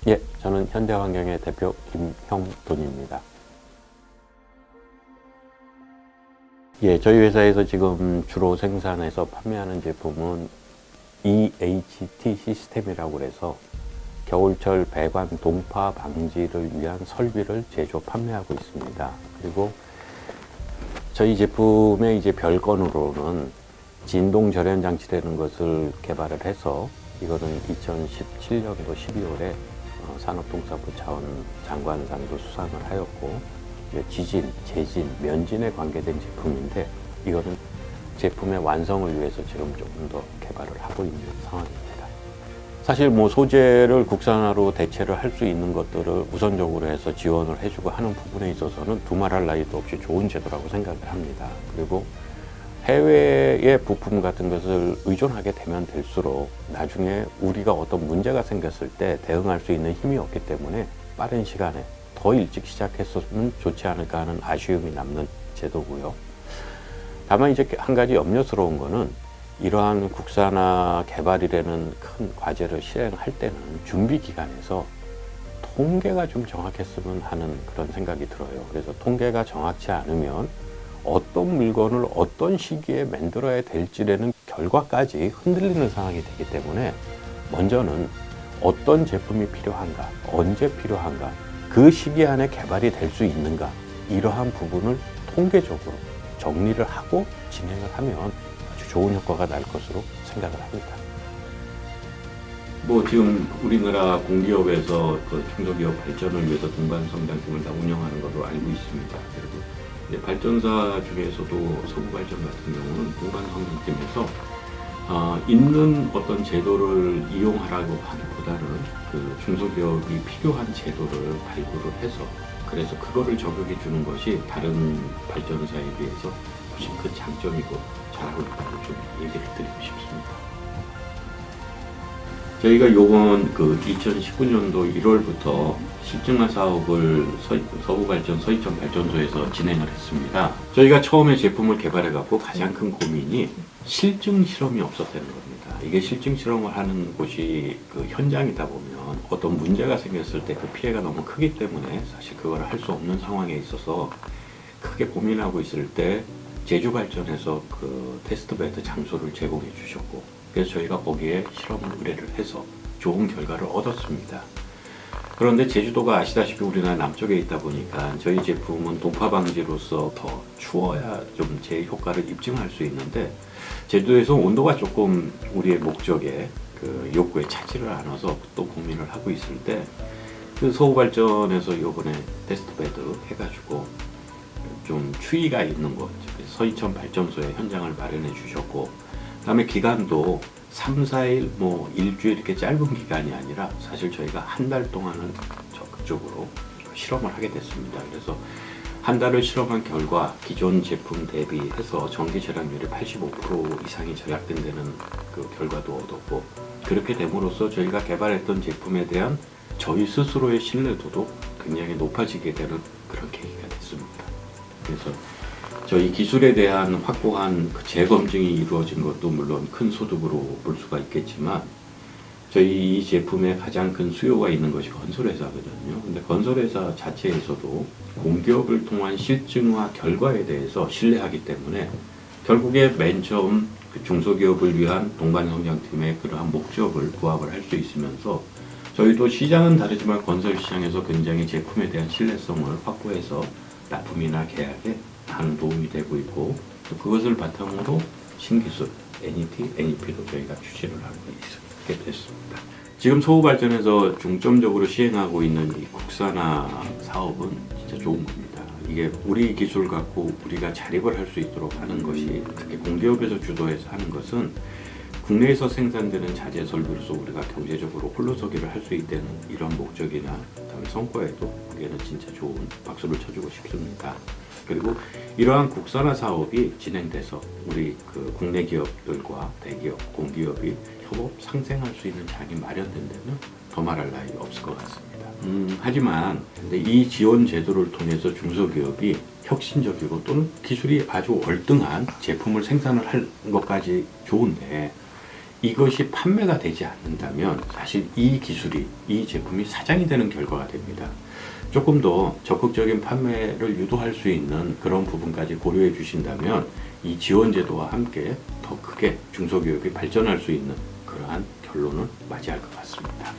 예, 저는 현대환경의 대표 김형돈입니다. 예, 저희 회사에서 지금 주로 생산해서 판매하는 제품은 EHT 시스템이라고 해서 겨울철 배관 동파 방지를 위한 설비를 제조 판매하고 있습니다. 그리고 저희 제품의 이제 별건으로는 진동 절연 장치라는 것을 개발을 해서 이거는 2017년도 12월에 산업통상부 차원 장관상도 수상을 하였고, 지진, 재진, 면진에 관계된 제품인데 이거는 제품의 완성을 위해서 지금 조금 더 개발을 하고 있는 상황입니다. 사실 뭐 소재를 국산화로 대체를 할 수 있는 것들을 우선적으로 해서 지원을 해주고 하는 부분에 있어서는 두말할 나위도 없이 좋은 제도라고 생각을 합니다. 그리고 해외의 부품 같은 것을 의존하게 되면 될수록 나중에 우리가 어떤 문제가 생겼을 때 대응할 수 있는 힘이 없기 때문에 빠른 시간에 더 일찍 시작했으면 좋지 않을까 하는 아쉬움이 남는 제도고요. 다만 이제 한 가지 염려스러운 거는 이러한 국산화 개발이라는 큰 과제를 실행할 때는 준비 기간에서 통계가 좀 정확했으면 하는 그런 생각이 들어요. 그래서 통계가 정확치 않으면 어떤 물건을 어떤 시기에 만들어야 될지라는 결과까지 흔들리는 상황이 되기 때문에 먼저는 어떤 제품이 필요한가, 언제 필요한가, 그 시기 안에 개발이 될 수 있는가, 이러한 부분을 통계적으로 정리를 하고 진행을 하면 아주 좋은 효과가 날 것으로 생각을 합니다. 뭐 지금 우리나라 공기업에서 그 중소기업 발전을 위해서 동반성장팀을 다 운영하는 것으로 알고 있습니다. 그리고 발전사 중에서도 서부발전 같은 경우는 동반성장팀에서 있는 어떤 제도를 이용하라고 하기보다는 그 중소기업이 필요한 제도를 발굴을 해서 그래서 그거를 적용해 주는 것이 다른 발전사에 비해서 훨씬 큰 장점이고 잘하고 있다고 좀 얘기를 드리고 싶습니다. 저희가 요번 그 2019년도 1월부터 실증화 사업을 서부발전 서이천 발전소에서 진행을 했습니다. 저희가 처음에 제품을 개발해갖고 가장 큰 고민이 실증 실험이 없었다는 겁니다. 이게 실증 실험을 하는 곳이 그 현장이다 보면 어떤 문제가 생겼을 때 그 피해가 너무 크기 때문에 사실 그걸 할 수 없는 상황에 있어서 크게 고민하고 있을 때 제주발전에서 그 테스트베드 장소를 제공해 주셨고, 그래서 저희가 거기에 실험을 의뢰를 해서 좋은 결과를 얻었습니다. 그런데 제주도가 아시다시피 우리나라 남쪽에 있다 보니까 저희 제품은 동파 방지로서 더 추워야 좀 제 효과를 입증할 수 있는데 제주도에서 온도가 조금 우리의 목적에 그 욕구에 차지를 않아서 또 고민을 하고 있을 때 그 서부발전에서 이번에 테스트베드 해가지고 좀 추위가 있는 곳 서이천 발전소에 현장을 마련해 주셨고, 그다음에 기간도 3, 4일, 뭐 일주일 이렇게 짧은 기간이 아니라 사실 저희가 한 달 동안을 적극적으로 실험을 하게 됐습니다. 그래서 한 달을 실험한 결과 기존 제품 대비해서 전기 절약률이 85% 이상이 절약된 데는 그 결과도 얻었고, 그렇게 됨으로써 저희가 개발했던 제품에 대한 저희 스스로의 신뢰도도 굉장히 높아지게 되는 그런 계기가 됐습니다. 그래서 저희 기술에 대한 확고한 그 재검증이 이루어진 것도 물론 큰 소득으로 볼 수가 있겠지만, 저희 이 제품에 가장 큰 수요가 있는 것이 건설회사거든요. 근데 건설회사 자체에서도 공기업을 통한 실증화 결과에 대해서 신뢰하기 때문에 결국에 맨 처음 그 중소기업을 위한 동반성장팀의 그러한 목적을 부합을 할 수 있으면서 저희도 시장은 다르지만 건설 시장에서 굉장히 제품에 대한 신뢰성을 확보해서 납품이나 계약에 많은 도움이 되고 있고, 또 그것을 바탕으로 신기술, NET, NEP도 저희가 추진을 하고 있게 됐습니다. 지금 서부발전에서 중점적으로 시행하고 있는 이 국산화 사업은 진짜 좋은 겁니다. 이게 우리 기술 갖고 우리가 자립을 할 수 있도록 하는 것이, 특히 공기업에서 주도해서 하는 것은 국내에서 생산되는 자재 설비로서 우리가 경제적으로 홀로서기를 할 수 있다는 이런 목적이나 그다음에 성과에도 우리는 진짜 좋은 박수를 쳐주고 싶습니다. 그리고 이러한 국산화 사업이 진행돼서 우리 그 국내 기업들과 대기업, 공기업이 협업 상생할 수 있는 장이 마련된다면 더 말할 나위 없을 것 같습니다. 하지만 이 지원 제도를 통해서 중소기업이 혁신적이고 또는 기술이 아주 월등한 제품을 생산을 할 것까지 좋은데 이것이 판매가 되지 않는다면 사실 이 기술이, 이 제품이 사장이 되는 결과가 됩니다. 조금 더 적극적인 판매를 유도할 수 있는 그런 부분까지 고려해 주신다면 이 지원제도와 함께 더 크게 중소기업이 발전할 수 있는 그러한 결론을 맞이할 것 같습니다.